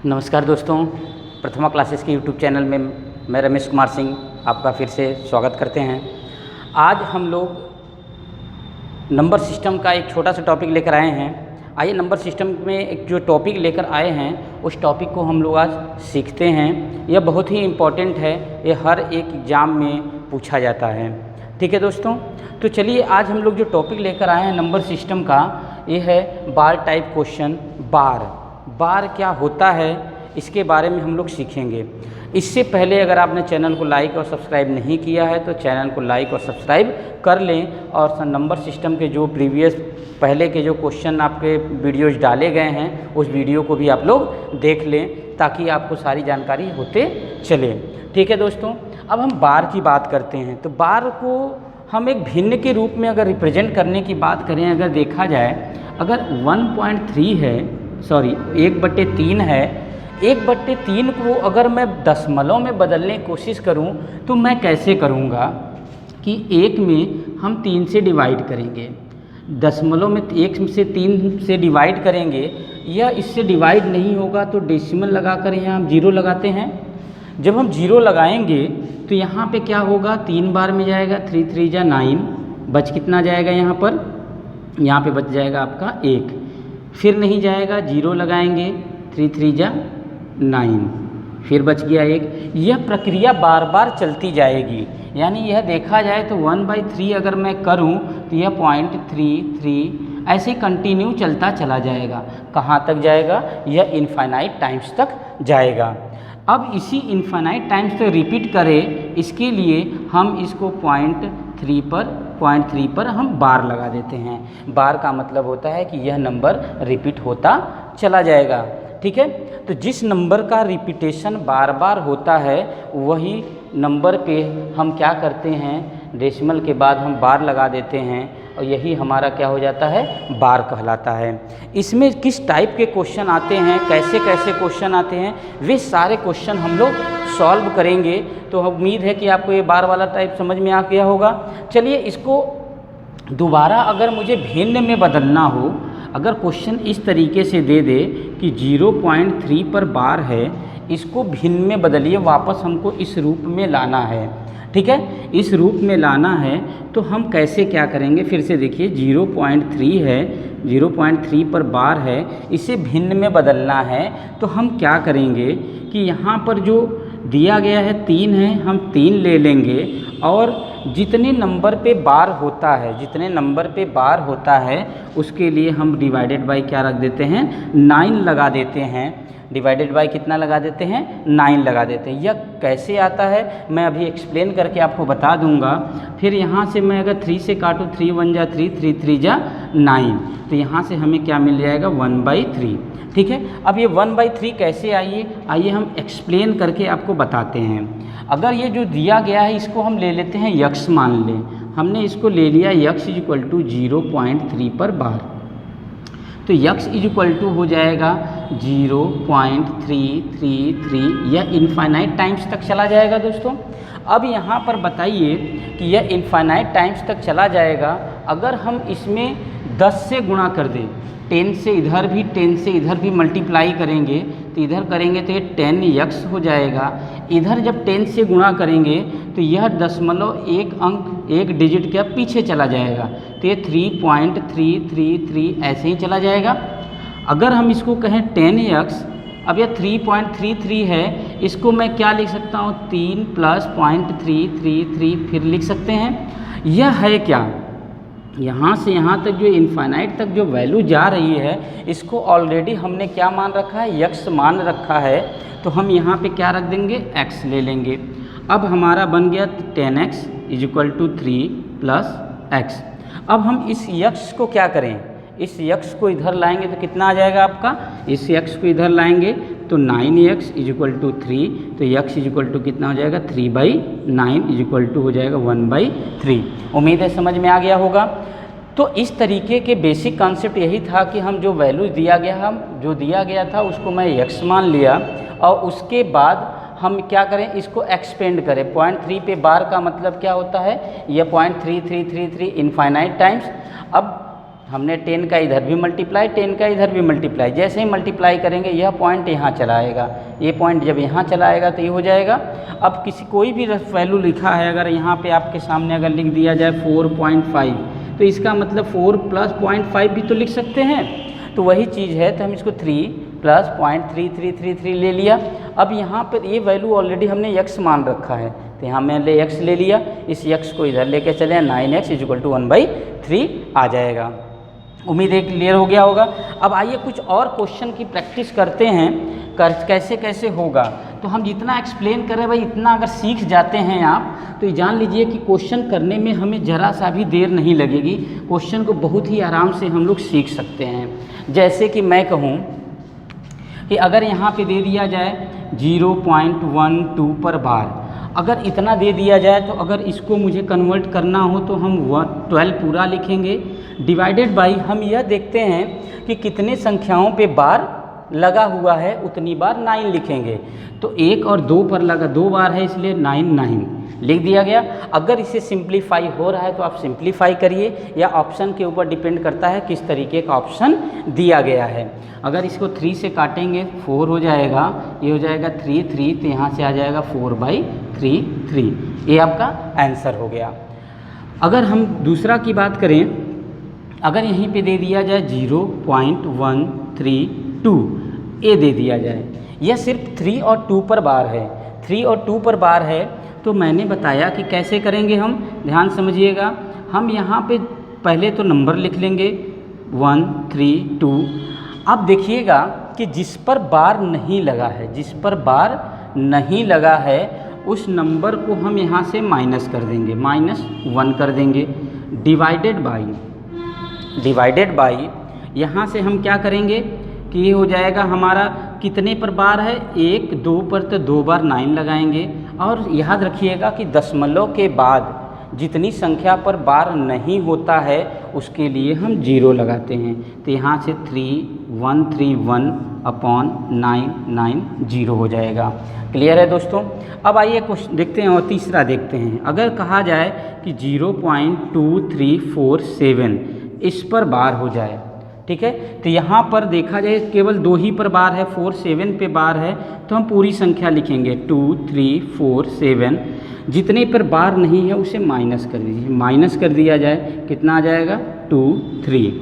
नमस्कार दोस्तों, प्रथमा क्लासेस के यूट्यूब चैनल में मैं रमेश कुमार सिंह आपका फिर से स्वागत करते हैं। आज हम लोग नंबर सिस्टम का एक छोटा सा टॉपिक लेकर आए हैं। आइए नंबर सिस्टम में एक जो टॉपिक लेकर आए हैं उस टॉपिक को हम लोग आज सीखते हैं। यह बहुत ही इम्पोर्टेंट है, यह हर एक एग्ज़ाम में पूछा जाता है। ठीक है दोस्तों, तो चलिए आज हम लोग जो टॉपिक लेकर आए हैं नंबर सिस्टम का, ये है बार टाइप क्वेश्चन। बार क्या होता है इसके बारे में हम लोग सीखेंगे। इससे पहले अगर आपने चैनल को लाइक और सब्सक्राइब नहीं किया है तो चैनल को लाइक और सब्सक्राइब कर लें और नंबर सिस्टम के जो प्रीवियस पहले के जो क्वेश्चन आपके वीडियोज डाले गए हैं उस वीडियो को भी आप लोग देख लें ताकि आपको सारी जानकारी होते चले। ठीक है दोस्तों, अब हम बार की बात करते हैं। तो बार को हम एक भिन्न के रूप में अगर रिप्रेजेंट करने की बात करें, अगर देखा जाए, अगर 1.3 है, 1/3 है, 1/3 को अगर मैं दशमलव में बदलने की कोशिश करूं तो मैं कैसे करूंगा कि 1 में हम 3 से डिवाइड करेंगे, दशमलव में 1 से 3 से डिवाइड करेंगे, या इससे डिवाइड नहीं होगा तो डेसिमल लगाकर यहाँ हम 0 लगाते हैं। जब हम 0 लगाएंगे तो यहाँ पे क्या होगा, 3 बार में जाएगा, 3 3 जा 9, बच कितना जाएगा यहाँ पर, यहाँ पे बच जाएगा आपका 1, फिर नहीं जाएगा, 0 लगाएंगे, 3 3 जा 9, फिर बच गया 1। यह प्रक्रिया बार बार चलती जाएगी। यानी यह देखा जाए तो 1/3 अगर मैं करूं तो यह 0.33 ऐसे कंटिन्यू चलता चला जाएगा। कहाँ तक जाएगा, यह इनफाइनाइट टाइम्स तक जाएगा। अब इसी इनफाइनाइट टाइम्स तक रिपीट करें, इसके लिए हम इसको 0.3 पर हम बार लगा देते हैं। बार का मतलब होता है कि यह नंबर रिपीट होता चला जाएगा। ठीक है, तो जिस नंबर का रिपीटेशन बार बार होता है वही नंबर पे हम क्या करते हैं, डेसिमल के बाद हम बार लगा देते हैं और यही हमारा क्या हो जाता है, बार कहलाता है। इसमें किस टाइप के क्वेश्चन आते हैं, कैसे कैसे क्वेश्चन आते हैं, वे सारे क्वेश्चन हम लोग सॉल्व करेंगे। तो उम्मीद है कि आपको ये बार वाला टाइप समझ में आ गया होगा। चलिए इसको दोबारा अगर मुझे भिन्न में बदलना हो, अगर क्वेश्चन इस तरीके से दे दे कि 0.3 पर बार है, इसको भिन्न में बदलिए, वापस हमको इस रूप में लाना है। ठीक है, इस रूप में लाना है तो हम कैसे क्या करेंगे, फिर से देखिए 0.3 है, 0.3 पर बार है, इसे भिन्न में बदलना है तो हम क्या करेंगे कि यहाँ पर जो दिया गया है 3 है, हम 3 ले लेंगे और जितने नंबर पे बार होता है, जितने नंबर पे बार होता है उसके लिए हम डिवाइडेड बाय क्या रख देते हैं, 9 लगा देते हैं। डिवाइडेड बाय कितना लगा देते हैं, 9 लगा देते हैं। यह कैसे आता है मैं अभी एक्सप्लेन करके आपको बता दूंगा। फिर यहाँ से मैं अगर 3 से काटूँ, 3 1 जा 3, 3 3 जा 9, तो यहाँ से हमें क्या मिल जाएगा, 1/3। ठीक है, अब ये 1/3 कैसे आइए हम एक्सप्लेन करके आपको बताते हैं। अगर ये जो दिया गया है इसको हम ले लेते हैं यक्स मान लें, हमने इसको ले लिया यक्स = 0.3 पर बार, तो यक्स = हो जाएगा 0.333, यह इनफाइनाइट टाइम्स तक चला जाएगा दोस्तों। अब यहाँ पर बताइए कि यह इनफाइनाइट टाइम्स तक चला जाएगा, अगर हम इसमें 10 से गुणा कर दें, 10 से इधर भी 10 से इधर भी मल्टीप्लाई करेंगे तो इधर करेंगे तो ये 10x हो जाएगा। इधर जब 10 से गुणा करेंगे तो यह दशमलव एक अंक एक डिजिट के पीछे चला जाएगा, तो ये 3.333 ऐसे ही चला जाएगा। अगर हम इसको कहें 10x, अब यह 3.33 है, इसको मैं क्या लिख सकता हूँ, 3 + 0.333 फिर लिख सकते हैं। यह है क्या, यहाँ से यहाँ तक जो इनफाइनाइट तक जो वैल्यू जा रही है इसको ऑलरेडी हमने क्या मान रखा है, यक्स मान रखा है, तो हम यहाँ पे क्या रख देंगे, x ले लेंगे। अब हमारा बन गया 10x = 3 + x। अब हम इस यक्स को क्या करें, इस यक्स को इधर लाएंगे तो कितना आ जाएगा आपका, इस यक्स को इधर लाएंगे तो 9x = 3, तो यक्स = कितना हो जाएगा, 3/9 हो जाएगा 1/3। उम्मीद है समझ में आ गया होगा। तो इस तरीके के बेसिक कॉन्सेप्ट यही था कि हम जो वैल्यू दिया गया था उसको मैं यक्स मान लिया और उसके बाद हम क्या करें, इसको एक्सपेंड करें। 0.3 पे बार का मतलब क्या होता है, यह 0.3333 इनफाइनाइट टाइम्स। अब हमने 10 का इधर भी मल्टीप्लाई, 10 का इधर भी मल्टीप्लाई, जैसे ही मल्टीप्लाई करेंगे यह पॉइंट यहाँ चला आएगा, ये पॉइंट जब यहाँ चला आएगा तो ये हो जाएगा। अब कोई भी वैल्यू लिखा है, अगर यहाँ पे आपके सामने अगर लिख दिया जाए 4.5, तो इसका मतलब 4 + 0.5 भी तो लिख सकते हैं। तो वही चीज़ है, तो हम इसको 3 + 0.3333 ले लिया। अब यहाँ पर ये वैल्यू ऑलरेडी हमने x मान रखा है, तो यहाँ मैंने x ले लिया, इस x को इधर लेके चले, 9x = 1/3 आ जाएगा। उम्मीद है क्लियर हो गया होगा। अब आइए कुछ और क्वेश्चन की प्रैक्टिस करते हैं, कैसे कैसे होगा। तो हम जितना एक्सप्लेन करें भाई इतना अगर सीख जाते हैं आप, तो ये जान लीजिए कि क्वेश्चन करने में हमें ज़रा सा भी देर नहीं लगेगी, क्वेश्चन को बहुत ही आराम से हम लोग सीख सकते हैं। जैसे कि मैं कहूँ कि अगर यहाँ पे दे दिया जाए 0.12 पर बार, अगर इतना दे दिया जाए तो अगर इसको मुझे कन्वर्ट करना हो तो हम 12 पूरा लिखेंगे, डिवाइडेड बाई हम यह देखते हैं कि कितने संख्याओं पे बार लगा हुआ है उतनी बार 9 लिखेंगे। तो 1 और 2 पर लगा 2 बार है, इसलिए 9 लिख दिया गया। अगर इसे सिंप्लीफाई हो रहा है तो आप सिंप्लीफाई करिए, या ऑप्शन के ऊपर डिपेंड करता है किस तरीके का ऑप्शन दिया गया है। अगर इसको 3 से काटेंगे 4 हो जाएगा, ये हो जाएगा 3 तो यहाँ से आ जाएगा 4/3, ये आपका आंसर हो गया। अगर हम दूसरा की बात करें, अगर यहीं पे दे दिया जाए 0.132, ये दे दिया जाए, यह सिर्फ 3 और 2 पर बार है, 3 और 2 पर बार है, तो मैंने बताया कि कैसे करेंगे हम, ध्यान समझिएगा। हम यहाँ पे पहले तो नंबर लिख लेंगे 1 3 2। अब देखिएगा कि जिस पर बार नहीं लगा है, जिस पर बार नहीं लगा है उस नंबर को हम यहाँ से माइनस कर देंगे, -1 कर देंगे, डिवाइडेड बाई यहाँ से हम क्या करेंगे कि ये हो जाएगा हमारा कितने पर बार है, 1 2 पर, तो 2 बार 9 लगाएंगे। और याद रखिएगा कि दशमलव के बाद जितनी संख्या पर बार नहीं होता है उसके लिए हम 0 लगाते हैं। तो यहाँ से 3131/990 हो जाएगा। क्लियर है दोस्तों। अब आइए क्वेश्चन देखते हैं और तीसरा देखते हैं। अगर कहा जाए कि 0.2347 इस पर बार हो जाए, ठीक है, तो यहाँ पर देखा जाए केवल 2 ही पर बार है, 4 7 पे बार है, तो हम पूरी संख्या लिखेंगे 2 3 4 7। जितने पर बार नहीं है उसे माइनस कर दीजिए, माइनस कर दिया जाए, कितना आ जाएगा 2 3,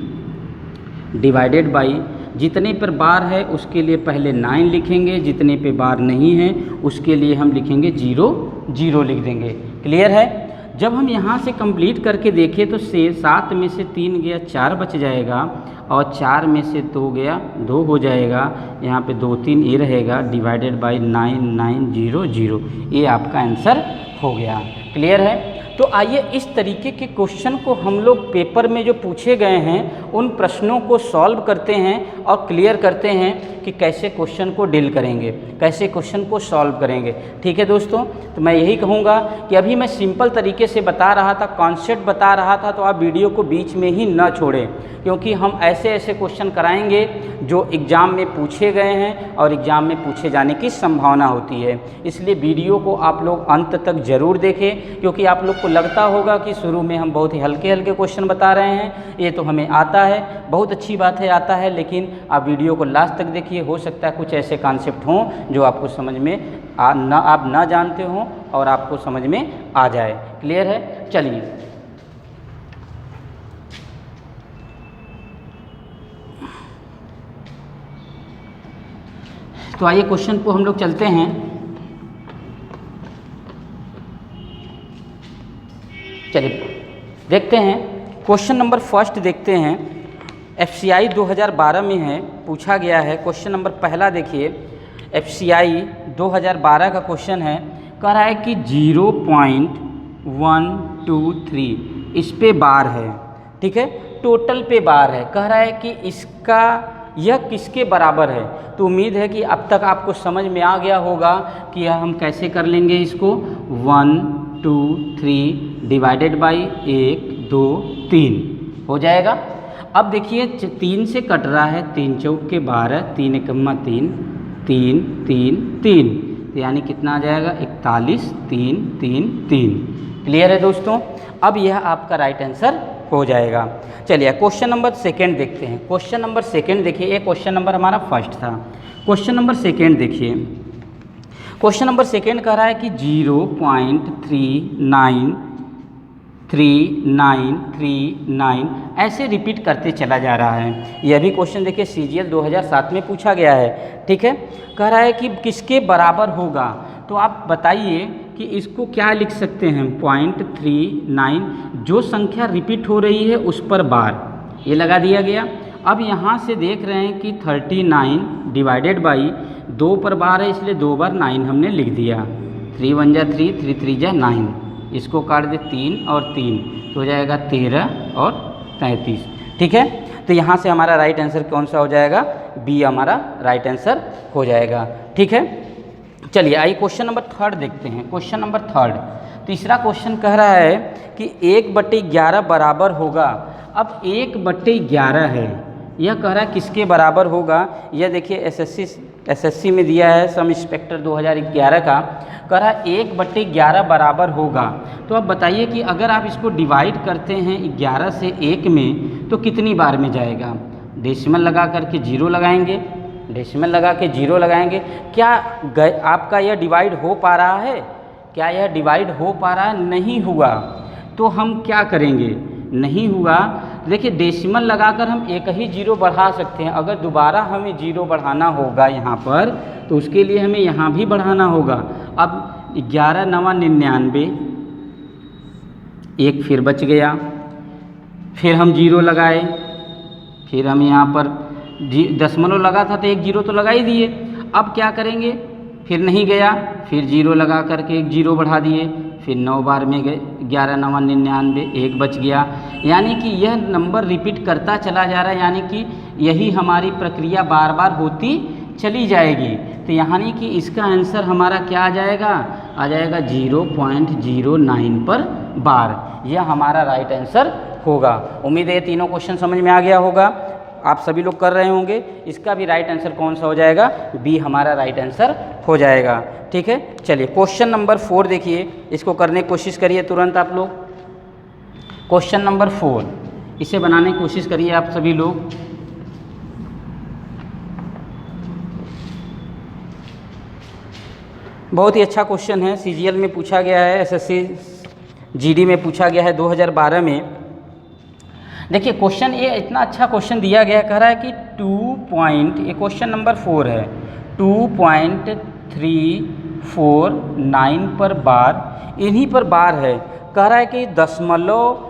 डिवाइडेड बाई जितने पर बार है उसके लिए पहले 9 लिखेंगे, जितने पे बार नहीं है उसके लिए हम लिखेंगे 0 लिख देंगे। क्लियर है। जब हम यहाँ से कंप्लीट करके देखें तो 7 में से 3 गया 4 बच जाएगा, और 4 में से 2 गया 2 हो जाएगा, यहाँ पे 2 3 ये रहेगा, डिवाइडेड बाई 9900, ये आपका आंसर हो गया। क्लियर है। तो आइए इस तरीके के क्वेश्चन को हम लोग पेपर में जो पूछे गए हैं उन प्रश्नों को सॉल्व करते हैं और क्लियर करते हैं कि कैसे क्वेश्चन को डील करेंगे, कैसे क्वेश्चन को सॉल्व करेंगे। ठीक है दोस्तों, तो मैं यही कहूँगा कि अभी मैं सिंपल तरीके से बता रहा था, कॉन्सेप्ट बता रहा था, तो आप वीडियो को बीच में ही न छोड़ें, क्योंकि हम ऐसे ऐसे क्वेश्चन कराएंगे जो एग्ज़ाम में पूछे गए हैं और एग्ज़ाम में पूछे जाने की संभावना होती है। इसलिए वीडियो को आप लोग अंत तक ज़रूर देखें, क्योंकि आप लोग को लगता होगा कि शुरू में हम बहुत ही हल्के हल्के क्वेश्चन बता रहे हैं, ये तो हमें आता है, बहुत अच्छी बात है आता है, लेकिन आप वीडियो को लास्ट तक देखिए, हो सकता है कुछ ऐसे कॉन्सेप्ट हों जो आपको समझ में आप ना जानते हों और आपको समझ में आ जाए। क्लियर है। चलिए तो आइए क्वेश्चन को हम लोग चलते हैं। चलिए देखते हैं क्वेश्चन नंबर फर्स्ट देखते हैं। FCI 2012 में है, पूछा गया है। क्वेश्चन नंबर पहला देखिए, FCI 2012 का क्वेश्चन है, कह रहा है कि 0.123 इस पे बार है, ठीक है, टोटल पे बार है। कह रहा है कि इसका यह किसके बराबर है। तो उम्मीद है कि अब तक आपको समझ में आ गया होगा कि हम कैसे कर लेंगे इसको। 1 2 3 डिवाइडेड बाई 1 2 3 हो जाएगा। अब देखिए 3 से कट रहा है, 3 चौक के 12, 3 एकम्मा 3 3 3 3, यानी कितना आ जाएगा 41 3 3 3। क्लियर है दोस्तों। अब यह आपका राइट आंसर हो जाएगा। चलिए क्वेश्चन नंबर सेकेंड देखते हैं। क्वेश्चन नंबर सेकेंड देखिए, ये क्वेश्चन नंबर हमारा फर्स्ट था। क्वेश्चन नंबर सेकेंड देखिए, क्वेश्चन नंबर सेकेंड कह रहा है कि 0.393939 ऐसे रिपीट करते चला जा रहा है। यह भी क्वेश्चन देखिए CGL 2007 में पूछा गया है, ठीक है। कह रहा है कि किसके बराबर होगा, तो आप बताइए कि इसको क्या लिख सकते हैं। 0.39 जो संख्या रिपीट हो रही है उस पर बार, ये लगा दिया गया। अब यहाँ से देख रहे हैं कि 39 डिवाइडेड बाई 2 पर बार है, इसलिए 2 बार 9 हमने लिख दिया। 3 1 जा 3, 3 3 जा 9, इसको काट दे 3 और 3 तो हो जाएगा 13 और 33, ठीक है। तो यहाँ से हमारा राइट आंसर कौन सा हो जाएगा, बी हमारा राइट आंसर हो जाएगा, ठीक है। चलिए आइए क्वेश्चन नंबर थर्ड देखते हैं। क्वेश्चन नंबर थर्ड, तीसरा क्वेश्चन कह रहा है कि 1/11 बराबर होगा। अब 1/11 है, यह कह रहा है किसके बराबर होगा। यह देखिए एसएससी में दिया है, सम इंस्पेक्टर 2011 का, कह रहा है 1/11 बराबर होगा। तो अब बताइए कि अगर आप इसको डिवाइड करते हैं 11 से 1 में तो कितनी बार में जाएगा। डेसिमल लगा करके 0 लगाएंगे, डेसिमल लगा के 0 लगाएंगे। क्या आपका यह डिवाइड हो पा रहा है, क्या यह डिवाइड हो पा रहा है, नहीं हुआ। तो हम क्या करेंगे, नहीं हुआ। देखिए डेसिमल लगाकर हम एक ही 0 बढ़ा सकते हैं। अगर दोबारा हमें 0 बढ़ाना होगा यहाँ पर तो उसके लिए हमें यहाँ भी बढ़ाना होगा। अब 11 9 99, एक फिर बच गया, फिर हम 0 लगाए, फिर हम यहाँ पर दशमलव लगा था तो एक 0 तो लगा ही दिए। अब क्या करेंगे, फिर नहीं गया, फिर 0 लगा करके एक 0 बढ़ा दिए, फिर 9 बार में गए, 11 9 99, एक बच गया। यानी कि यह नंबर रिपीट करता चला जा रहा है, यानी कि यही हमारी प्रक्रिया बार बार होती चली जाएगी। तो यानी कि इसका आंसर हमारा क्या आ जाएगा, आ जाएगा 0.09 पर बार। यह हमारा राइट आंसर होगा। उम्मीद है ये तीनों क्वेश्चन समझ में आ गया होगा, आप सभी लोग कर रहे होंगे। इसका भी राइट आंसर कौन सा हो जाएगा, बी हमारा राइट आंसर हो जाएगा, ठीक है। चलिए क्वेश्चन नंबर 4 देखिए, इसको करने की कोशिश करिए तुरंत आप लोग। क्वेश्चन नंबर 4 इसे बनाने की कोशिश करिए आप सभी लोग। बहुत ही अच्छा क्वेश्चन है, CGL में पूछा गया है, SSC GD में पूछा गया है 2012 में। देखिए क्वेश्चन ये इतना अच्छा क्वेश्चन दिया गया, कह रहा है कि ये क्वेश्चन नंबर 4 है, 2.349 पर बार, इन्हीं पर बार है। कह रहा है कि दशमलव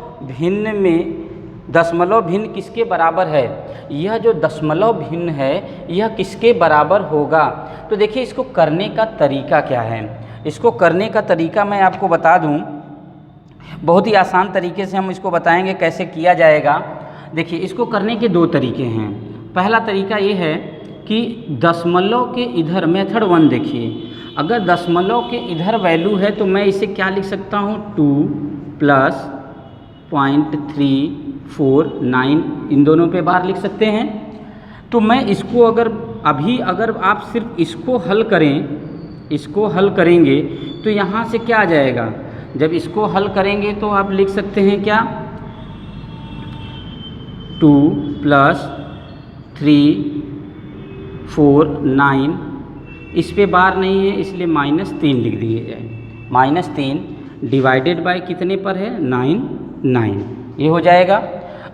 भिन्न किसके बराबर है। यह जो दशमलव भिन्न है यह किसके बराबर होगा। तो देखिए इसको करने का तरीका क्या है। इसको करने का तरीका मैं आपको बता दूं, बहुत ही आसान तरीके से हम इसको बताएंगे कैसे किया जाएगा। देखिए इसको करने के 2 तरीके हैं। पहला तरीका ये है कि दशमलव के इधर, मेथड 1 देखिए, अगर दशमलव के इधर वैल्यू है तो मैं इसे क्या लिख सकता हूँ, 2 + 0.349, इन दोनों पे बार लिख सकते हैं। तो मैं इसको अगर आप सिर्फ इसको हल करेंगे तो यहाँ से क्या आ जाएगा, जब इसको हल करेंगे तो आप लिख सकते हैं क्या, 2 + 349, इस पे बार नहीं है इसलिए -3 लिख दिए जाए। -3 डिवाइडेड बाय कितने पर है, 9, ये हो जाएगा।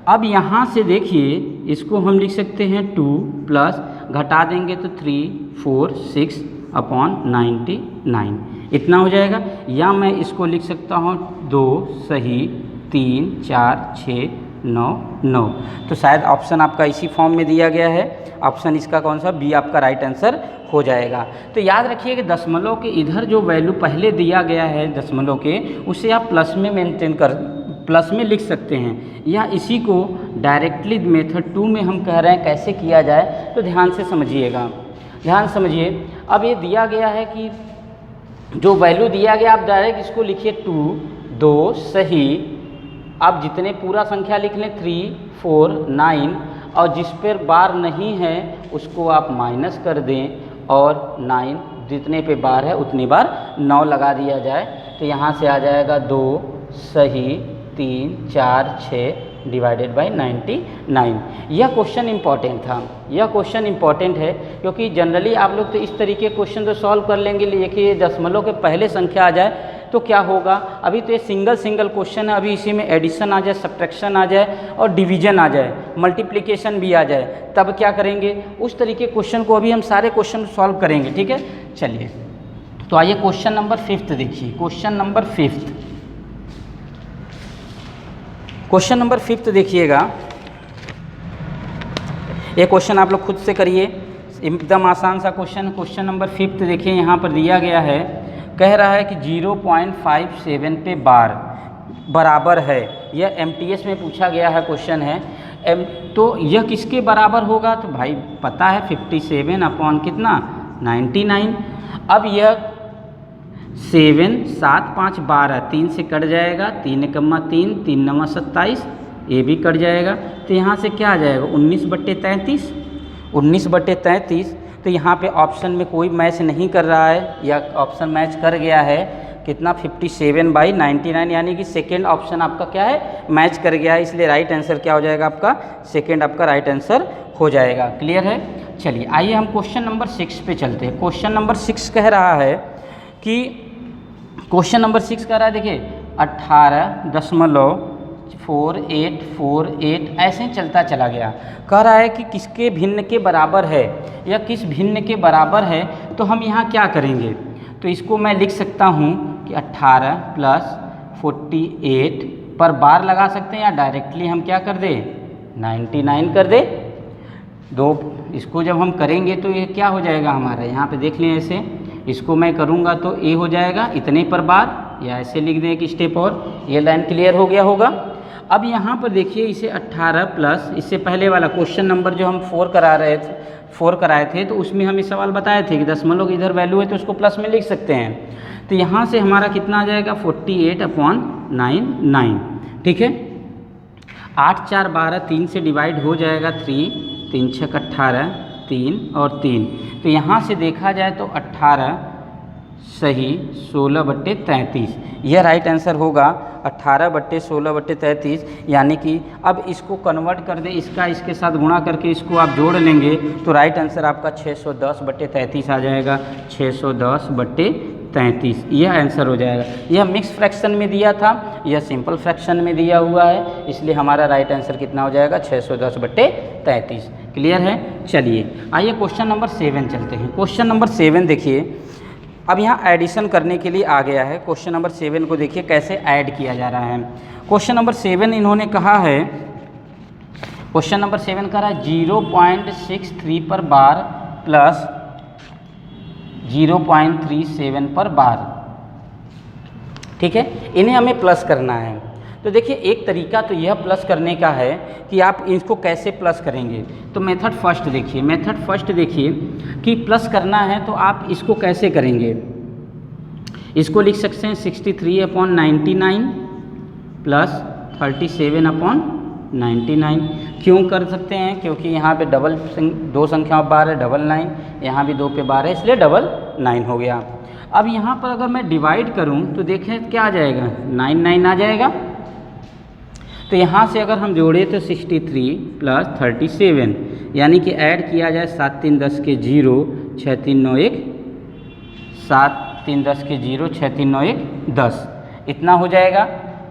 अब यहाँ से देखिए इसको हम लिख सकते हैं 2 प्लस घटा देंगे तो 346/99, इतना हो जाएगा। या मैं इसको लिख सकता हूँ 2 सही 3 4 6 9 9। तो शायद ऑप्शन आपका इसी फॉर्म में दिया गया है, ऑप्शन इसका कौन सा, बी आपका राइट आंसर हो जाएगा। तो याद रखिए कि दशमलव के इधर जो वैल्यू पहले दिया गया है दशमलव के, उसे आप प्लस में लिख सकते हैं, या इसी को डायरेक्टली मेथड 2 में हम कह रहे हैं कैसे किया जाए। तो ध्यान से समझिएगा, ध्यान समझिए। अब ये दिया गया है कि जो वैल्यू दिया गया आप डायरेक्ट इसको लिखिए 2 सही, आप जितने पूरा संख्या लिख लें 3 4 9, और जिस पर बार नहीं है उसको आप माइनस कर दें, और 9 जितने पे बार है उतनी बार 9 लगा दिया जाए। तो यहाँ से आ जाएगा 2 सही 3 4 6 डिवाइडेड बाई 99। यह क्वेश्चन इंपॉर्टेंट था, यह क्वेश्चन इंपॉर्टेंट है क्योंकि जनरली आप लोग तो इस तरीके क्वेश्चन तो सॉल्व कर लेंगे, लेकिन दशमलव के पहले संख्या आ जाए तो क्या होगा। अभी तो ये सिंगल क्वेश्चन है, अभी इसी में एडिशन आ जाए, सब्ट्रैक्शन आ जाए और डिवीजन आ जाए, मल्टीप्लिकेशन भी आ जाए, तब क्या करेंगे। उस तरीके क्वेश्चन को अभी हम सारे क्वेश्चन सॉल्व करेंगे, ठीक है। चलिए तो आइए क्वेश्चन नंबर 5 देखिए। क्वेश्चन नंबर 5, क्वेश्चन नंबर 5 देखिएगा। ये क्वेश्चन आप लोग खुद से करिए, एकदम आसान सा क्वेश्चन। क्वेश्चन नंबर 5 देखिए, यहाँ पर दिया गया है, कह रहा है कि 0.57 पे बार बराबर है। यह MTS में पूछा गया है क्वेश्चन है। तो यह किसके बराबर होगा, तो भाई पता है 57 अपॉन कितना 99। अब यह 7 7 5 12, 3 से कट जाएगा, 3 एकम्मा 3, 3 नवा 27, ये भी कट जाएगा। तो यहाँ से क्या आ जाएगा 19/33, 19/33। तो यहाँ पे ऑप्शन में कोई मैच नहीं कर रहा है, या ऑप्शन मैच कर गया है कितना 57/99, यानी कि सेकेंड ऑप्शन आपका क्या है मैच कर गया है, इसलिए राइट आंसर क्या हो जाएगा आपका, सेकेंड आपका राइट आंसर हो जाएगा। क्लियर है। चलिए आइए हम क्वेश्चन नंबर 6 पे चलते हैं। क्वेश्चन नंबर 6 कह रहा है कि क्वेश्चन नंबर 6 कह रहा है, देखिए 18.4848 ऐसे ही चलता चला गया। कह रहा है कि किसके भिन्न के बराबर है या किस भिन्न के बराबर है। तो हम यहाँ क्या करेंगे, तो इसको मैं लिख सकता हूँ कि 18 + 48 पर बार लगा सकते हैं, या डायरेक्टली हम क्या कर दें 99 कर दे। दो इसको जब हम करेंगे तो ये क्या हो जाएगा हमारा, यहाँ पे देख लें ऐसे, इसको मैं करूँगा तो ए हो जाएगा इतने पर बार, या ऐसे लिख दें एक स्टेप और, ये लाइन क्लियर हो गया होगा। अब यहाँ पर देखिए इसे 18 प्लस इससे पहले वाला क्वेश्चन नंबर जो हम 4 कराए थे तो उसमें हमें सवाल बताए थे कि दशमलव की इधर वैल्यू है तो उसको प्लस में लिख सकते हैं। तो यहाँ से हमारा कितना आ जाएगा 48/99, ठीक है। 8 4 12, 3 से डिवाइड हो जाएगा 3, 3 6 18, 3 और 3। तो यहाँ से देखा जाए तो 18 सही 16/33, यह राइट आंसर होगा 18/16/33। यानी कि अब इसको कन्वर्ट कर दे, इसका इसके साथ गुणा करके इसको आप जोड़ लेंगे तो राइट आंसर आपका 610/33 आ जाएगा, 610/33 यह आंसर हो जाएगा। यह मिक्स फ्रैक्शन में दिया था, यह सिंपल फ्रैक्शन में दिया हुआ है, इसलिए हमारा राइट आंसर कितना हो जाएगा 610/33। क्लियर है। चलिए आइए क्वेश्चन नंबर 7 चलते हैं। क्वेश्चन नंबर 7 देखिए, अब यहाँ एडिशन करने के लिए आ गया है। क्वेश्चन नंबर 7 को देखिए कैसे ऐड किया जा रहा है। क्वेश्चन नंबर 7 इन्होंने कहा है, क्वेश्चन नंबर 7 कह रहा है 0.63 पर बार प्लस 0.37 पर बार, ठीक है। इन्हें हमें प्लस करना है। तो देखिए एक तरीका तो यह प्लस करने का है कि आप इसको कैसे प्लस करेंगे। तो मेथड फर्स्ट देखिए कि प्लस करना है तो आप इसको कैसे करेंगे। इसको लिख सकते हैं 63/99 प्लस 37/99। क्यों कर सकते हैं, क्योंकि यहाँ पे दो संख्याओं पर बार है, 99, यहाँ भी 2 पे बार है, इसलिए 99 हो गया। अब यहाँ पर अगर मैं डिवाइड करूँ तो देखें क्या आ जाएगा 99 आ जाएगा। तो यहाँ से अगर हम जोड़े तो 63 प्लस 37, यानी कि ऐड किया जाए 7 3 10 के 0 6 3 9 1, 7 3 10 के 0 6 3 9 1 10, इतना हो जाएगा।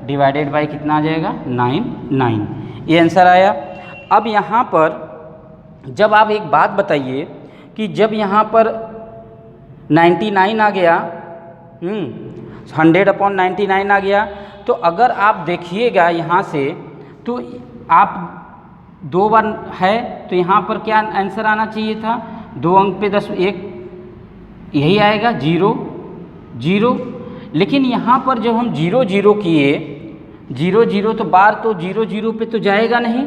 डिवाइडेड बाय कितना आ जाएगा 9, ये आंसर आया। अब यहाँ पर जब आप एक बात बताइए कि जब यहाँ पर 99 आ गया, 100/99 आ गया, तो अगर आप देखिएगा यहाँ से तो आप 2 बार है तो यहाँ पर क्या आंसर आना चाहिए था, 2 अंक पे 10 1 यही आएगा 0 0। लेकिन यहाँ पर जब हम 0 0 किए 0 0 तो बार तो 0 0 पे तो जाएगा नहीं,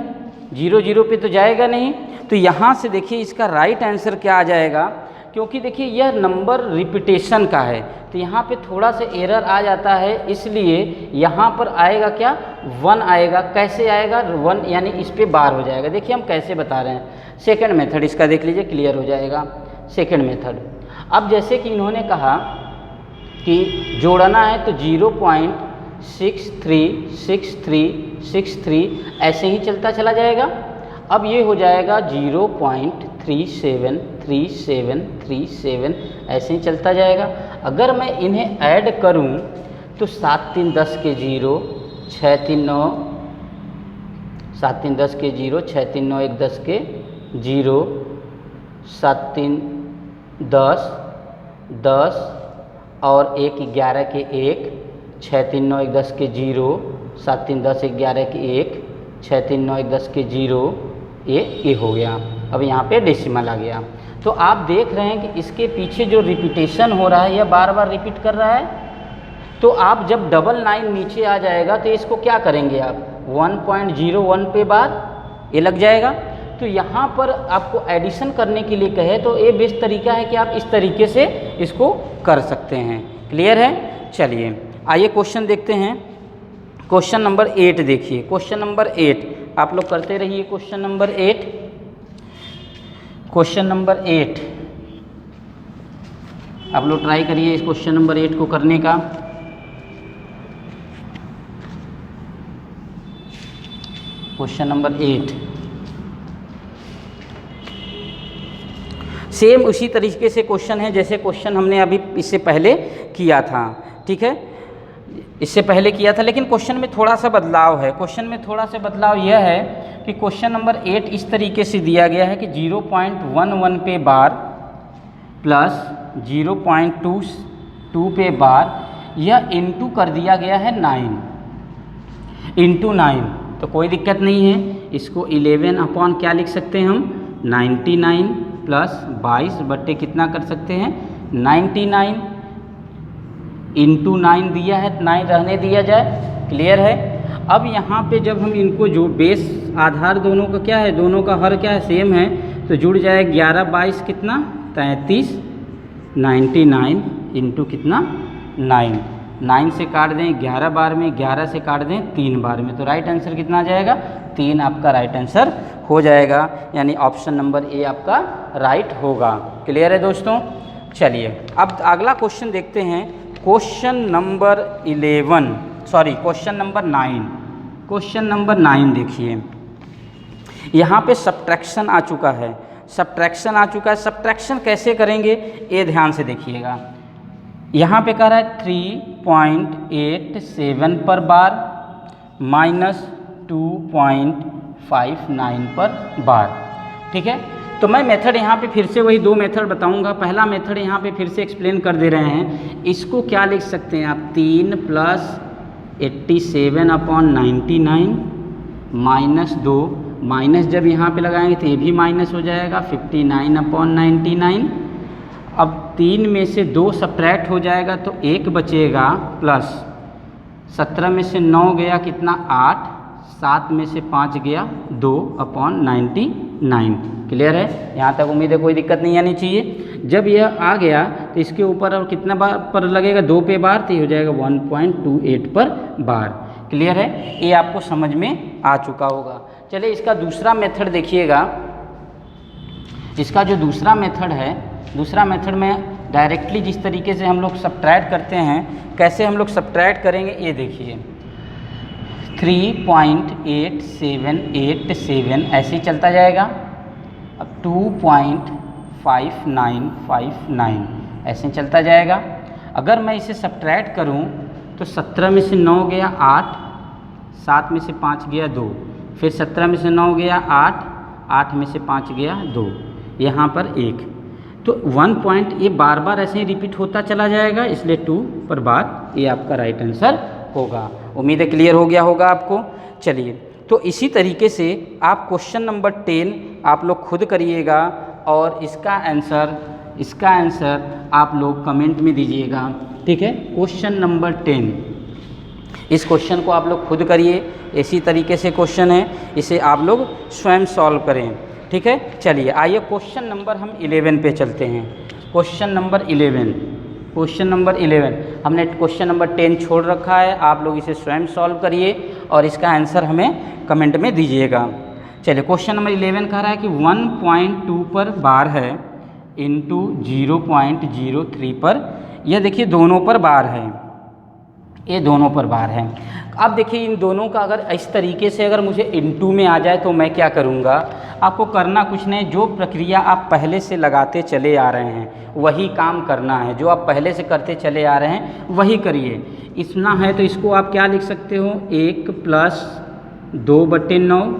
0 0 पे तो जाएगा नहीं। तो यहाँ से देखिए इसका राइट आंसर क्या आ जाएगा, क्योंकि देखिए यह नंबर रिपीटेशन का है तो यहाँ पे थोड़ा सा एरर आ जाता है, इसलिए यहाँ पर आएगा क्या 1 आएगा। कैसे आएगा 1, यानी इस पे बार हो जाएगा। देखिए हम कैसे बता रहे हैं, सेकंड मेथड इसका देख लीजिए, क्लियर हो जाएगा। सेकंड मेथड, अब जैसे कि इन्होंने कहा कि जोड़ना है तो 636363 ऐसे ही चलता चला जाएगा। अब ये हो जाएगा 0.373737 ऐसे ही चलता जाएगा। अगर मैं इन्हें ऐड करूं तो 7 3 10 के 0, 6 3 9, 7 3 10 के 0, 6 3 9 1 10 के 0, 7 3 10 10 और 1 11 के 1, 6 3 9 1 10 के 0, 7 3 10 11 के 1, 6 3 9 1 10 के 0, ये हो गया। अब यहाँ पे डेसिमल आ गया। तो आप देख रहे हैं कि इसके पीछे जो रिपीटेशन हो रहा है यह बार बार रिपीट कर रहा है। तो आप जब 99 नीचे आ जाएगा तो इसको क्या करेंगे आप 1.01 पे बार ये लग जाएगा। तो यहाँ पर आपको एडिशन करने के लिए कहे तो ये बेस्ट तरीका है कि आप इस तरीके से इसको कर सकते हैं। क्लियर है? चलिए आइए क्वेश्चन देखते हैं। क्वेश्चन नंबर 8 देखिए। क्वेश्चन नंबर 8 आप लोग करते रहिए। क्वेश्चन नंबर 8, क्वेश्चन नंबर 8 आप लोग ट्राई करिए इस क्वेश्चन नंबर 8 को करने का। क्वेश्चन नंबर 8 सेम उसी तरीके से क्वेश्चन है जैसे क्वेश्चन हमने अभी इससे पहले किया था। ठीक है, इससे पहले किया था, लेकिन क्वेश्चन में थोड़ा सा बदलाव है। क्वेश्चन में थोड़ा सा बदलाव यह है कि क्वेश्चन नंबर 8 इस तरीके से दिया गया है कि 0.11 पे बार प्लस 0.22 पे बार, यह इंटू कर दिया गया है 9 इंटू 9। तो कोई दिक्कत नहीं है, इसको 11 अपॉन क्या लिख सकते हैं हम 99 प्लस 22 बट्टे कितना कर सकते हैं 99 इंटू 9 दिया है, 9 रहने दिया जाए। क्लियर है? अब यहाँ पे जब हम इनको जो बेस आधार दोनों का क्या है, दोनों का हर क्या है सेम है, तो जुड़ जाए 11 22 कितना 33, 99 इंटू कितना 9 से काट दें 11 बार में, 11 से काट दें 3 बार में, तो राइट आंसर कितना आ जाएगा 3 आपका राइट आंसर हो जाएगा। यानी ऑप्शन नंबर ए आपका राइट होगा। क्लियर है दोस्तों? चलिए अब अगला क्वेश्चन देखते हैं। Question number 9। क्वेश्चन नंबर 9 देखिए। यहाँ पे सब्ट्रैक्शन आ चुका है। सब्ट्रैक्शन कैसे करेंगे ये ध्यान से देखिएगा। यहाँ पे कह रहा है 3.87 पर बार माइनस 2.59 पर बार। ठीक है, तो मैं मेथड यहाँ पे फिर से वही 2 मेथड बताऊँगा। पहला मेथड यहाँ पे फिर से एक्सप्लेन कर दे रहे हैं। इसको क्या लिख सकते हैं आप 3 प्लस 87 अपॉन 99 माइनस 2, माइनस जब यहाँ पे लगाएंगे तो ये भी माइनस हो जाएगा 59 अपॉन 99। अब 3 में से 2 सब्ट्रैक्ट हो जाएगा तो 1 बचेगा, प्लस 17 में से 9 गया कितना 8, 7 में से 5 गया 2 अपॉन 99। क्लियर है? यहाँ तक उम्मीद है कोई दिक्कत नहीं आनी चाहिए। जब यह आ गया तो इसके ऊपर और कितना बार पर लगेगा 2 पे बार, तो ये हो जाएगा 1.28 पर बार। क्लियर है? ये आपको समझ में आ चुका होगा। चलिए इसका दूसरा मेथड देखिएगा। इसका जो दूसरा मेथड है, दूसरा मेथड में डायरेक्टली जिस तरीके से हम लोग सब्ट्रैक्ट करते हैं, कैसे हम लोग सब्ट्रैक्ट करेंगे ये देखिए। 3.8787 ऐसे ही चलता जाएगा। अब 2.5959 ऐसे ही चलता जाएगा। अगर मैं इसे सब्ट्रैक्ट करूं तो 17 में से 9 गया 8, 7 में से 5 गया 2, फिर 17 में से 9 गया 8, 8 में से 5 गया 2, यहाँ पर 1। तो 1 पॉइंट ये बार बार ऐसे ही रिपीट होता चला जाएगा, इसलिए 2 पर बार ये आपका राइट आंसर होगा। उम्मीद है क्लियर हो गया होगा आपको। चलिए तो इसी तरीके से आप क्वेश्चन नंबर 10 आप लोग खुद करिएगा और इसका आंसर आप लोग कमेंट में दीजिएगा। ठीक है, क्वेश्चन नंबर 10 इस क्वेश्चन को आप लोग खुद करिए। इसी तरीके से क्वेश्चन है, इसे आप लोग स्वयं सॉल्व करें। ठीक है, चलिए आइए क्वेश्चन नंबर हम 11 पे चलते हैं। क्वेश्चन नंबर 11 हमने क्वेश्चन नंबर 10 छोड़ रखा है, आप लोग इसे स्वयं सॉल्व करिए और इसका आंसर हमें कमेंट में दीजिएगा। चलिए क्वेश्चन नंबर 11 कह रहा है कि 1.2 पर बार है इंटू 0.03 पर, यह देखिए दोनों पर बार है, ये दोनों पर बार है। अब देखिए इन दोनों का अगर इस तरीके से अगर मुझे इनटू में आ जाए तो मैं क्या करूँगा, आपको करना कुछ नहीं, जो प्रक्रिया आप पहले से लगाते चले आ रहे हैं वही काम करना है, जो आप पहले से करते चले आ रहे हैं वही करिए। इतना है तो इसको आप क्या लिख सकते हो, 1 + 2/9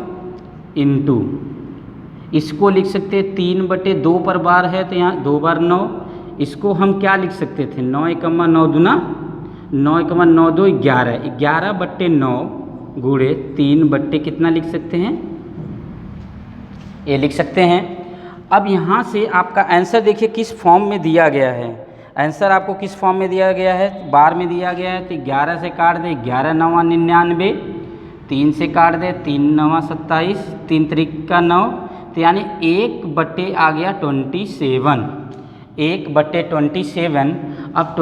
इंटू, इसको लिख सकते हैं 3/2 पर बार है तो यहाँ 2 बार 9, इसको हम क्या लिख सकते थे, 9 × 9 दूना 9 × 9 2 11, 11/9 गुणे 3 कितना लिख सकते हैं, ये लिख सकते हैं। अब यहाँ से आपका आंसर देखिए किस फॉर्म में दिया गया है, आंसर आपको किस फॉर्म में दिया गया है, बार में दिया गया है तो 11 से काट दे 11 × 9 99, 3 से काट दे 3 × 9 27, 3 × 3 9, तो यानी 1/, आ गया 27, 1/27। अब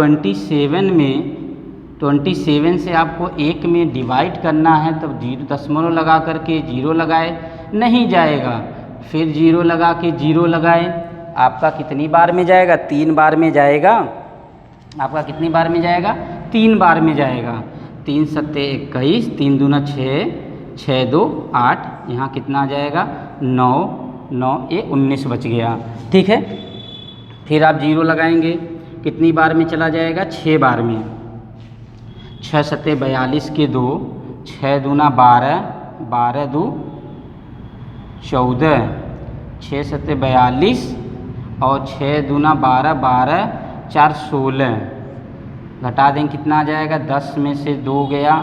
27 से आपको 1 में डिवाइड करना है, तब 0 दशमलव लगा करके 0 लगाए, नहीं जाएगा, फिर 0 लगा के 0 लगाए, आपका कितनी बार में जाएगा, 3 बार में जाएगा, आपका कितनी बार में जाएगा, 3 बार में जाएगा। 3 × 7 21, 3 दूना 6, 6 2 8, यहाँ कितना आ जाएगा 9, 9 ये 19 बच गया, ठीक है। फिर आप 0 लगाएंगे, कितनी बार में चला जाएगा, 6 बार में, 6 × 7 42 के 2, 6 दूना 12, 12 2 14, 6 × 7 42 और 6 दूना 12, 12 4 16, घटा देंगे कितना आ जाएगा, 10 में से 2 गया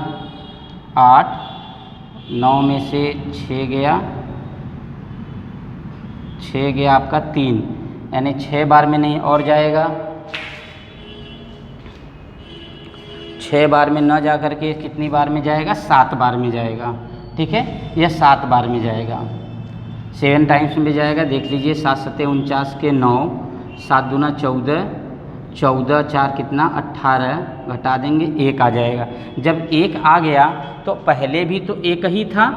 8, 9 में से 6 गया, 6 गया आपका 3, यानी 6 बार में नहीं और जाएगा, 6 बार में न जा करके कितनी बार में जाएगा, 7 बार में जाएगा, ठीक है, यह 7 बार में जाएगा, 7 टाइम्स में जाएगा। देख लीजिए 7 × 7 49 के 9, 7 दूना 14, 14 4 कितना 18, घटा देंगे 1 आ जाएगा। जब 1 आ गया तो पहले भी तो 1 ही था,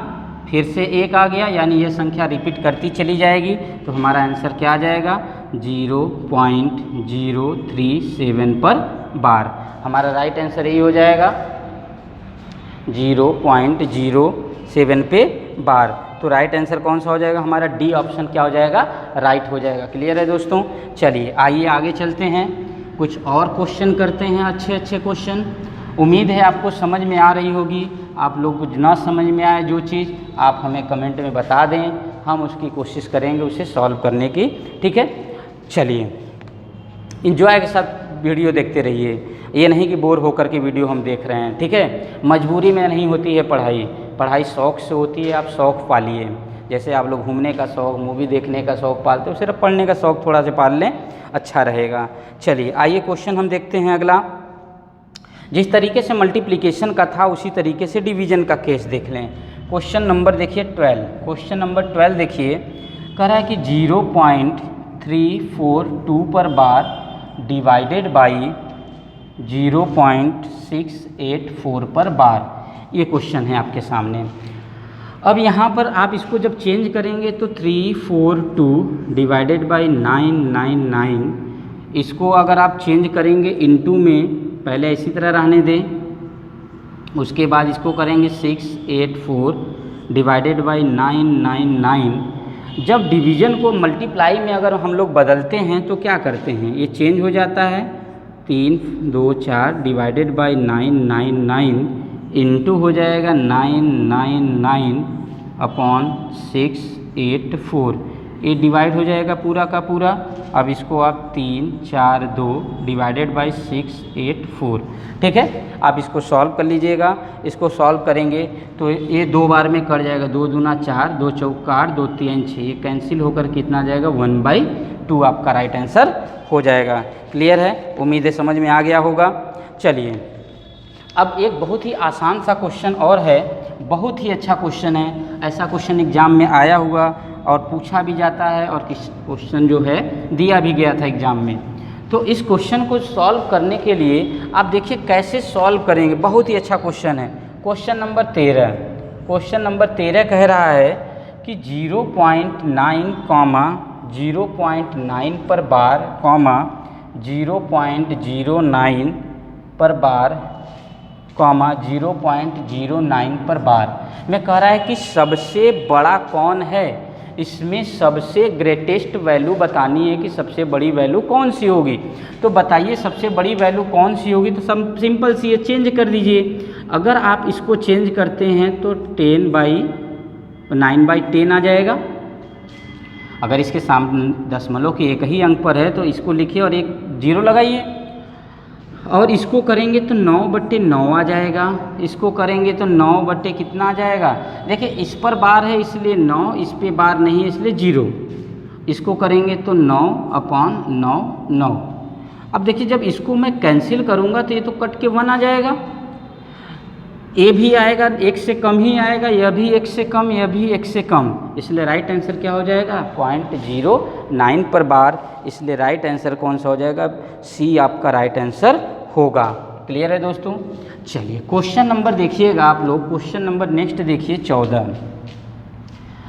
फिर से 1 आ गया, यानी यह संख्या रिपीट करती चली जाएगी, तो हमारा आंसर क्या आ जाएगा, 0.037 पर बार। हमारा राइट आंसर यही हो जाएगा 0.07 पे बार। तो राइट आंसर कौन सा हो जाएगा, हमारा डी ऑप्शन क्या हो जाएगा, राइट हो जाएगा। क्लियर है दोस्तों, चलिए आइए आगे चलते हैं, कुछ और क्वेश्चन करते हैं, अच्छे अच्छे क्वेश्चन। उम्मीद है आपको समझ में आ रही होगी। आप लोग कुछ ना समझ में आए जो चीज़, आप हमें कमेंट में बता दें, हम उसकी कोशिश करेंगे उसे सॉल्व करने की, ठीक है। चलिए एंजॉय के साथ वीडियो देखते रहिए, ये नहीं कि बोर होकर के वीडियो हम देख रहे हैं, ठीक है। मजबूरी में नहीं होती है पढ़ाई, पढ़ाई शौक़ से होती है, आप शौक़ पालिए। जैसे आप लोग घूमने का शौक़, मूवी देखने का शौक़ पालते हो, सिर्फ पढ़ने का शौक़ थोड़ा सा पाल लें, अच्छा रहेगा। चलिए आइए क्वेश्चन हम देखते हैं अगला। जिस तरीके से मल्टीप्लिकेशन का था उसी तरीके से डिवीज़न का केस देख लें। क्वेश्चन नंबर देखिए 12, क्वेश्चन नंबर 12 देखिए, कह रहा है कि 0.342 पर बार डिवाइडेड बाई 0.684 पर बार, ये क्वेश्चन है आपके सामने। अब यहाँ पर आप इसको जब चेंज करेंगे तो 342 डिवाइडेड बाई 999, इसको अगर आप चेंज करेंगे इनटू में, पहले इसी तरह रहने दें, उसके बाद इसको करेंगे 684 डिवाइडेड बाई 999। जब डिवीज़न को मल्टीप्लाई में अगर हम लोग बदलते हैं तो क्या करते हैं, ये चेंज हो जाता है, 3 2 4 डिवाइडेड बाई 999 इंटू हो जाएगा 999/684, ये डिवाइड हो जाएगा पूरा का पूरा। अब इसको आप 3 4 2 डिवाइडेड बाई 684, ठीक है। आप इसको सॉल्व कर लीजिएगा, इसको सॉल्व करेंगे तो ये 2 बार में कट जाएगा, 2 दूना 4, 2 चौका 8, 2 3 6, ये कैंसिल होकर कितना जाएगा 1/2, आपका राइट आंसर हो जाएगा। क्लियर है, उम्मीद है समझ में आ गया होगा। चलिए अब एक बहुत ही आसान सा क्वेश्चन और है, बहुत ही अच्छा क्वेश्चन है, ऐसा क्वेश्चन एग्ज़ाम में आया हुआ और पूछा भी जाता है, और किस क्वेश्चन जो है दिया भी गया था एग्ज़ाम में। तो इस क्वेश्चन को सॉल्व करने के लिए आप देखिए कैसे सॉल्व करेंगे, बहुत ही अच्छा क्वेश्चन है। क्वेश्चन नंबर 13, क्वेश्चन नंबर 13 कह रहा है कि 0.9 पर बार 0.09 पर बार कॉमा 0.09 पर बार में कह रहा है कि सबसे बड़ा कौन है, इसमें सबसे ग्रेटेस्ट वैल्यू बतानी है कि सबसे बड़ी वैल्यू कौन सी होगी। तो बताइए सबसे बड़ी वैल्यू कौन सी होगी। तो सब सिंपल सी है, चेंज कर दीजिए। अगर आप इसको चेंज करते हैं तो 9/10 आ जाएगा। अगर इसके सामने दशमलव के एक ही अंक पर है तो इसको लिखिए और एक 0 लगाइए, और इसको करेंगे तो 9/9 आ जाएगा। इसको करेंगे तो 9 कितना आ जाएगा। देखिए इस पर बार है इसलिए 9, इस पे बार नहीं है इसलिए 0। इसको करेंगे तो 9/9। अब देखिए जब इसको मैं कैंसिल करूँगा तो ये तो कट के 1 आ जाएगा। ए भी आएगा, 1 से कम ही आएगा, यह भी 1 से कम, यह भी 1 से कम, इसलिए राइट आंसर क्या हो जाएगा 0.09 पर बार। इसलिए राइट आंसर कौन सा हो जाएगा, सी आपका राइट आंसर होगा। क्लियर है दोस्तों। चलिए क्वेश्चन नंबर देखिएगा आप लोग। क्वेश्चन नंबर नेक्स्ट देखिए 14।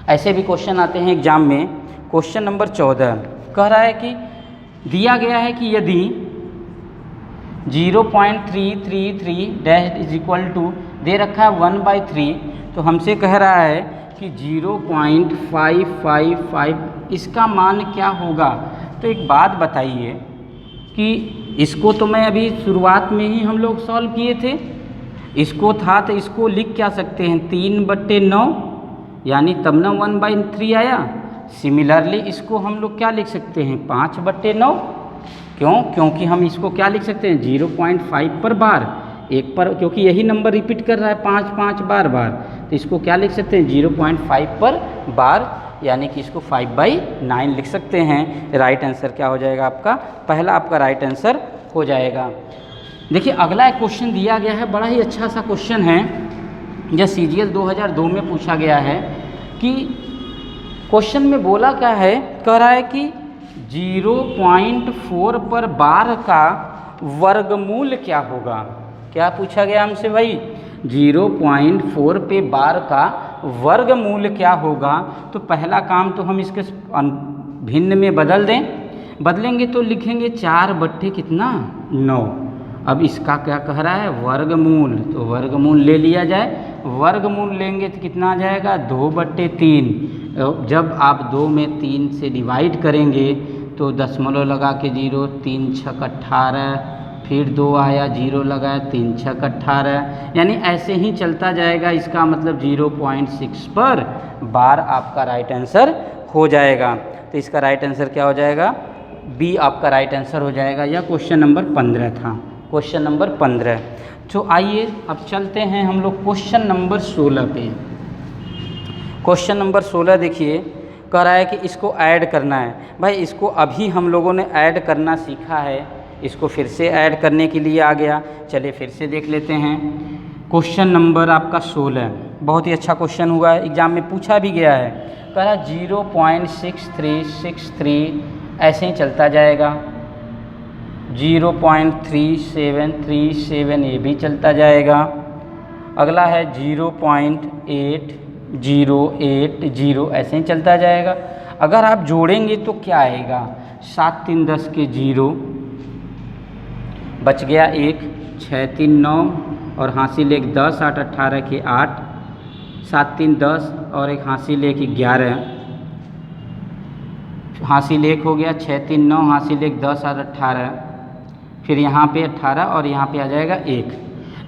ऐसे भी क्वेश्चन आते हैं एग्जाम में। क्वेश्चन नंबर 14 कह रहा है कि दिया गया है कि यदि 0.333 डैश इज इक्वल टू दे रखा है 1/3, तो हमसे कह रहा है कि 0.555 इसका मान क्या होगा। तो एक बात बताइए कि इसको तो मैं अभी शुरुआत में ही हम लोग सॉल्व किए थे। इसको था तो इसको लिख क्या सकते हैं 3/9, यानी तब ना 1/3 आया। सिमिलरली इसको हम लोग क्या लिख सकते हैं 5/9। क्यों? क्योंकि हम इसको क्या लिख सकते हैं 0.5 पर बार, एक पर, क्योंकि यही नंबर रिपीट कर रहा है 5 बार। तो इसको क्या लिख सकते हैं 0.5 पर बार, यानी कि इसको 5/9 लिख सकते हैं। राइट आंसर क्या हो जाएगा आपका, पहला आपका राइट आंसर हो जाएगा। देखिए अगला एक क्वेश्चन दिया गया है, बड़ा ही अच्छा सा क्वेश्चन है। यह CGL 2002 में पूछा गया है कि क्वेश्चन में बोला क्या है, कह रहा है कि 0.4 पर बार का वर्गमूल क्या होगा। क्या पूछा गया हमसे भाई, 0.4 पे बार का वर्गमूल क्या होगा। तो पहला काम तो हम इसके भिन्न में बदल दें, बदलेंगे तो लिखेंगे 4/9। अब इसका क्या कह रहा है वर्गमूल, तो वर्गमूल ले लिया जाए। वर्गमूल लेंगे तो कितना आ जाएगा 2/3। जब आप 2 में 3 से डिवाइड करेंगे तो दशमलव लगा के 0, 3 6 18, फिर 2 आया 0 लगाया 3 6 18, यानी ऐसे ही चलता जाएगा। इसका मतलब 0.6 पर बार आपका राइट आंसर हो जाएगा। तो इसका राइट आंसर क्या हो जाएगा, बी आपका राइट आंसर हो जाएगा। यह क्वेश्चन नंबर 15 था, क्वेश्चन नंबर 15। तो आइए अब चलते हैं हम लोग क्वेश्चन नंबर 16 पे। क्वेश्चन नंबर 16 देखिए, कह रहा है कि इसको ऐड करना है। भाई इसको अभी हम लोगों ने ऐड करना सीखा है, इसको फिर से ऐड करने के लिए आ गया। चलिए फिर से देख लेते हैं। क्वेश्चन नंबर आपका 16 बहुत ही अच्छा क्वेश्चन हुआ है, एग्जाम में पूछा भी गया है। कह रहा 0.6363 ऐसे ही चलता जाएगा। 0.3737 ये भी चलता जाएगा। अगला है 0.8080 ऐसे ही चलता जाएगा। अगर आप जोड़ेंगे तो क्या आएगा, 7 3 10 के 0, बच गया 1, 6 3 9 और हासिल 1 10, 8 18 के 8, 7 3 10 और एक हासिल 1 11, हासिल 1 हो गया, 6 3 9 हासिल 1 10 8 18, फिर यहाँ पे 18 और यहाँ पे आ जाएगा 1।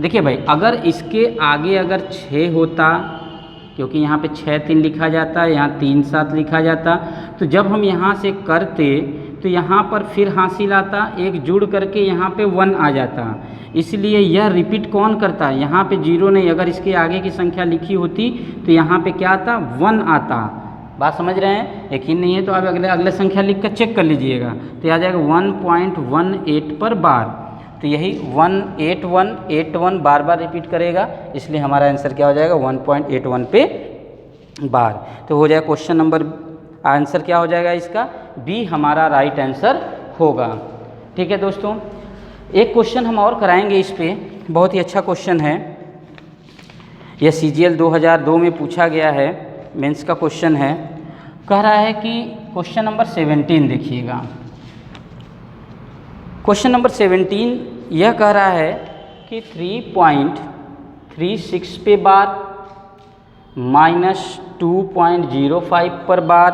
देखिए भाई अगर इसके आगे अगर 6 होता, क्योंकि यहाँ पे 6 3 लिखा जाता है, यहाँ 3 7 लिखा जाता, तो जब हम यहाँ से करते तो यहाँ पर फिर हासिल आता, 1 जुड़ करके यहाँ पे 1 आ जाता। इसलिए यह रिपीट कौन करता है, यहाँ पे 0 नहीं, अगर इसके आगे की संख्या लिखी होती तो यहाँ पे क्या आता 1 आता। बात समझ रहे हैं, यकीन नहीं है तो आप अगले संख्या लिख कर चेक कर लीजिएगा। तो आ जाएगा 1.18 पर बार। तो यही 18181 बार बार रिपीट करेगा, इसलिए हमारा आंसर क्या हो जाएगा 1.81 पे बार। तो हो जाएगा क्वेश्चन नंबर, आंसर क्या हो जाएगा इसका, बी हमारा राइट आंसर होगा। ठीक है दोस्तों, एक क्वेश्चन हम और कराएंगे इस पे, बहुत ही अच्छा क्वेश्चन है। यह CGL 2002 में पूछा गया है, मेंस का क्वेश्चन है। कह रहा है कि क्वेश्चन नंबर 17 देखिएगा। क्वेश्चन नंबर 17 यह कह रहा है कि 3.5 36 पे बार, -2.05 पर बार,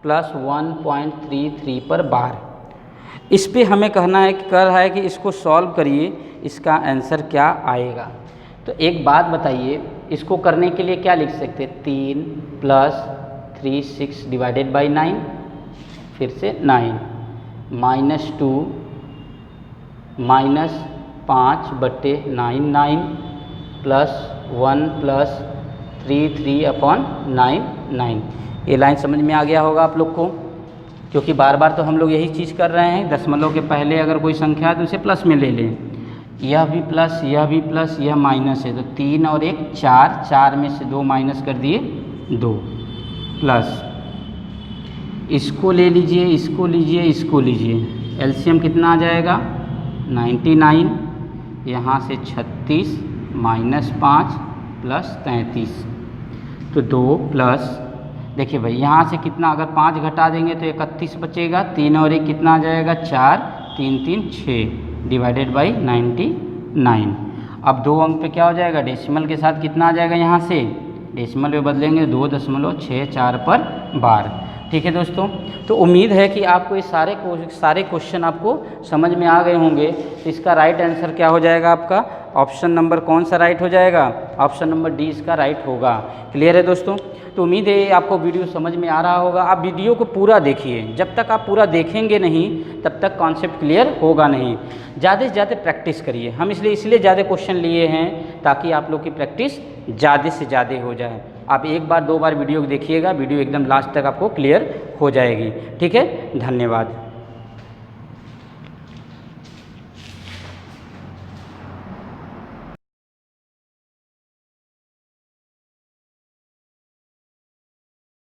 प्लस 1.33 पर बार। इस पे हमें कहना है कि कर रहा है कि इसको सॉल्व करिए, इसका आंसर क्या आएगा। तो एक बात बताइए, इसको करने के लिए क्या लिख सकते हैं, 3 + 36 डिवाइडेड बाई 9, फिर से 9, -2 -5/9 9 प्लस 1 + 33/9 9। ये लाइन समझ में आ गया होगा आप लोग को, क्योंकि बार बार तो हम लोग यही चीज़ कर रहे हैं। दशमलव के पहले अगर कोई संख्या है तो उसे प्लस में ले लें, यह भी प्लस, यह भी प्लस, यह माइनस है, तो 3 और 1 4, 4 में से 2 माइनस कर दिए 2, प्लस इसको ले लीजिए, इसको लीजिए, इसको लीजिए, एलसीएम कितना आ जाएगा 99, यहाँ से 36 -5 + 33, तो 2 प्लस, देखिए भाई यहाँ से कितना, अगर 5 घटा देंगे तो 31 बचेगा, 3 और 1 कितना आ जाएगा 4, 3 3 6 डिवाइडेड बाई 99। अब 2 अंक पे क्या हो जाएगा, डेसिमल के साथ कितना आ जाएगा, यहाँ से डेसिमल में बदलेंगे 2.64 पर बार। ठीक है दोस्तों, तो उम्मीद है कि आपको ये सारे क्वेश्चन आपको समझ में आ गए होंगे। तो इसका राइट आंसर क्या हो जाएगा, आपका ऑप्शन नंबर कौन सा राइट हो जाएगा, ऑप्शन नंबर डी इसका राइट होगा। क्लियर है दोस्तों, तो उम्मीद है आपको वीडियो समझ में आ रहा होगा। आप वीडियो को पूरा देखिए, जब तक आप पूरा देखेंगे नहीं तब तक कॉन्सेप्ट क्लियर होगा नहीं। ज़्यादा से ज़्यादा प्रैक्टिस करिए, हम इसलिए ज़्यादा क्वेश्चन लिए हैं ताकि आप लोग की प्रैक्टिस ज़्यादा से ज़्यादा हो जाए। आप 1 बार 2 बार वीडियो देखिएगा, वीडियो एकदम लास्ट तक आपको क्लियर हो जाएगी। ठीक है, धन्यवाद।